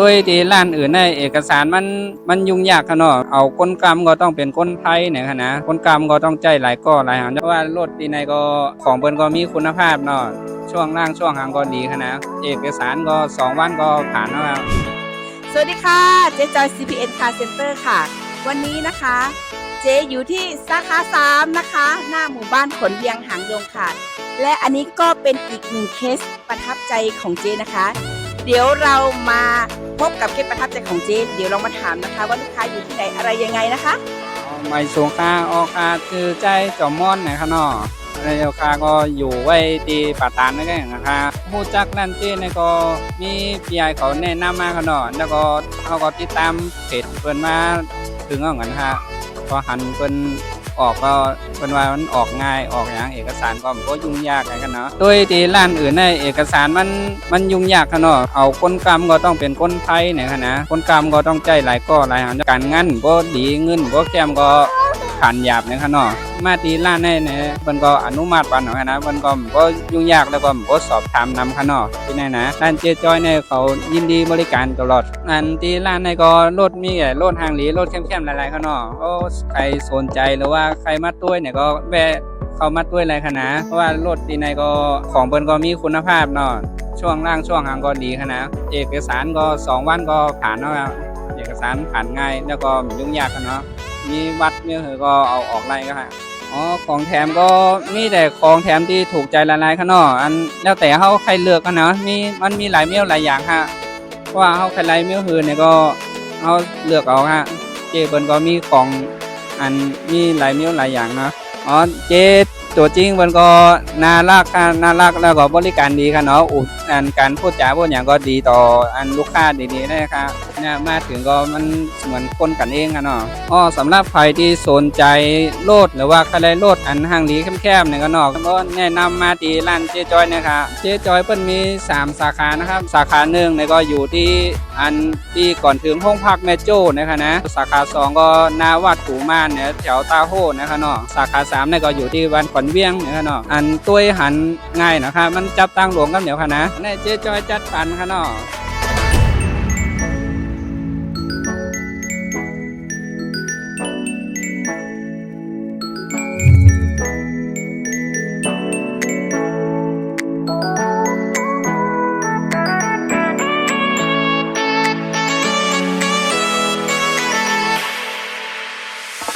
ด้วยที่ร้านอื่นในเอกสารมันยุ่งยากขนาดเอาคนกรรมก็ต้องเป็นคนไทยเนี่ยนะคนกรรมก็ต้องใจหลายก้อหลายหางเพราะว่ารถที่ในก็ของเปิ้นก็มีคุณภาพเนาะช่วงล่างช่วงหางก็ดีขนาดเอกสารก็2 วันก็ผ่านแล้ว สวัสดีค่ะเจ๊จอย CPN Car Center ค่ะ วันนี้นะคะเจ๊อยู่ที่สาขา3นะคะหน้าหมู่บ้านขนเวียงหางดงค่ะและอันนี้ก็เป็นอีกหนึ่งเคสประทับใจของเจ๊นะคะ เดี๋ยวเรามาพบกับเคสประทับใจของเจ๊เดี๋ยวเรามาถามนะคะว่าลูกค้าอยู่ที่ไหนอะไรยังไงนะคะไม่สูงค่าออกค่าคือใจจอมม่อนนะครับเนาะในราคาก็อยู่ไว้ตีป่าตานนั่นเองนะครับผู้จักนั่นเจ้เนี่ยก็มีพี่ใหญ่เขาแนะนำมาครับเนาะแล้วก็เขาก็ติดตามเพจเพิ่นมาถึงเอาเงินฮะพอหันเพิ่นออกก็เพิ่นว่ามันออกง่ายออกอย่างเอกสารก็มันก็ยุ่งยากกันเนาะโดยที่ร้านอื่นในเอกสารมันยุ่งยากครับเนาะเอาคนกรรมก็ต้องเป็นคนไทยเนี่ยนะคนกรรมก็ต้องใจหลายก้อหลายหางการงานก็ดีเงินก็แก้มก็ขันหยาบเนี่ยครับเนาะมาตีร้านในเนี่ยเพิ่นก็อนุมัติปันของนะเพิ่นก็ยุ่งยากแล้วก็สอบถามนำครับเนาะที่ไหนนะร้านเจ๊จอยเนี่ยเขายินดีบริการตลอดอันที่ร้านในก็รถมีรถทางหลีรถเข้มๆหลายๆครับเนาะโอ้ใครสนใจหรือว่าใครมาต้วยเนี่ยก็แวะเข้ามาต้วยอะไรคะนะเพราะว่ารถที่ในก็ของเพิ่นก็มีคุณภาพเนาะช่วงล่างช่วงหางก็ดีคะนะเอกสารก็2 วันก็ผ่านแล้วเอกสารผ่านง่ายแล้วก็ยุ่งยากกันเนาะมีวัดมีก็เอาออกไล่ก็ฮะของแถมก็มีแต่ของแถมที่ถูกใจหลายๆข้างนอกอันแล้วแต่เฮาใครเลือกกันเนาะมันมีหลายเมลหลายอย่างฮะเพราะว่าเฮาใครไล่เมลหือเนี่ยก็เฮาเลือกเอาฮะเจเปิ้นก็มีของอันมีหลายเมลหลายอย่างเนาะเจตัวจริงเปิ้นก็น่ารักแล้วก็บริการดีค่ะเนาะอันการพูดจาพวกอย่างก็ดีต่ออันลูกค้าดีๆนะครับเนี่ยมาถึงก็มันเหมือนคนกันเองค่ะเนาะสำหรับใครที่สนใจโลดหรือว่าใครได้โลดอันห้างหลีแคบๆเนี่ยก็เนาะก็แนะนำมาที่ร้านเจ๊จอยนะครับเจ๊จอยเปิ้นมี3 สาขานะครับสาขา1เนี่ยก็อยู่ที่อันที่ก่อนถึงห้องพักแม่โจ้นะคะนะสาขา2ก็นาวัดกูมานเนี่ยแถวตาโฮนะคะเนาะสาขา3เนี่ยก็อยู่ที่วันขอนเวียงนะคะเนาะอันตัวหันง่ายนะคะมันจับตั้งหลวงกันเดี๋ยวค่ะนะในเจ๊จอยจัดปันค่ะเนาะ